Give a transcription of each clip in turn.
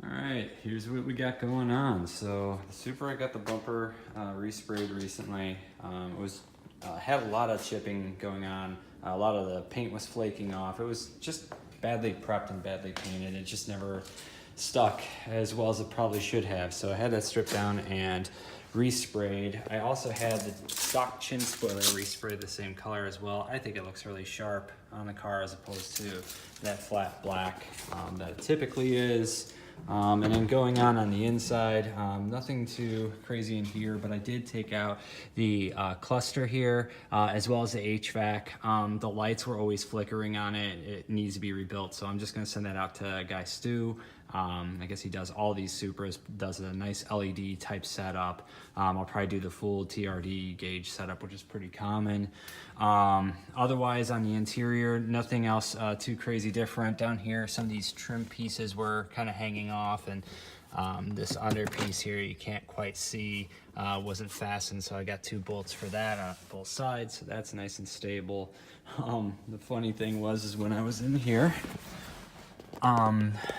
All right, here's what we got going on. So the Supra, I got the bumper resprayed recently. It was had a lot of chipping going on. A lot of the paint was flaking off. It was just badly prepped and badly painted. It just never stuck as well as it probably should have. So I had that stripped down and resprayed. I also had the stock chin spoiler resprayed the same color as well. I think it looks really sharp on the car as opposed to that flat black that it typically is. And then going on the inside, nothing too crazy in here, but I did take out the cluster here, as well as the HVAC. The lights were always flickering on it. It needs to be rebuilt, so I'm just gonna send that out to guy Stu. I guess he does all these Supras, does a nice LED type setup. I'll probably do the full TRD gauge setup, which is pretty common. Otherwise on the interior, nothing else too crazy different. Down here, some of these trim pieces were kind of hanging off, and this under piece here you can't quite see, wasn't fastened, so I got 2 bolts for that on both sides, so that's nice and stable. The funny thing is when I was in here,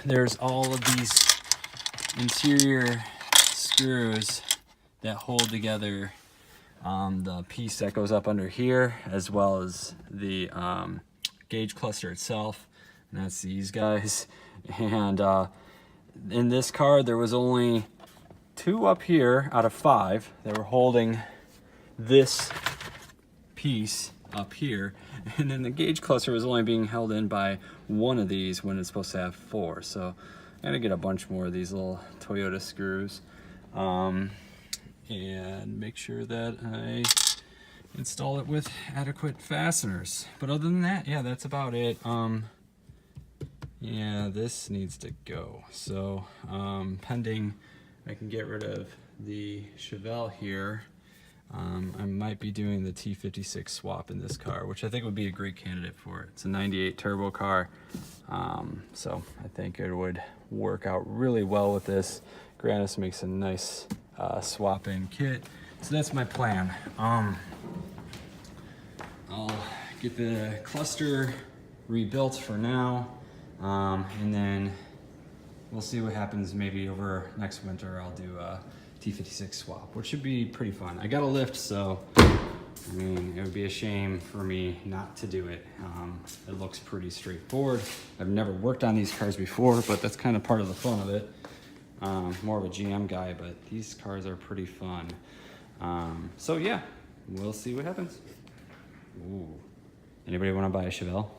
there's all of these interior screws that hold together the piece that goes up under here, as well as the gauge cluster itself, and that's these guys. And in this car there was only 2 up here out of 5 that were holding this piece up here, and then the gauge cluster was only being held in by 1 of these when it's supposed to have 4. So I gotta get a bunch more of these little Toyota screws and make sure that I install it with adequate fasteners. But other than that, yeah, that's about it. Yeah, this needs to go. So pending I can get rid of the Chevelle here, I might be doing the T56 swap in this car, which I think would be a great candidate for it. It's a 98 turbo car, so I think it would work out really well with this. Grannis makes a nice swap-in kit, so that's my plan. I'll get the cluster rebuilt for now, and then we'll see what happens. Maybe over next winter I'll do a T56 swap, which should be pretty fun. I got a lift, so I mean, it would be a shame for me not to do it. It looks pretty straightforward. I've never worked on these cars before, but that's kind of part of the fun of it. More of a GM guy, but these cars are pretty fun. So yeah, we'll see what happens. Ooh. Anybody want to buy a Chevelle?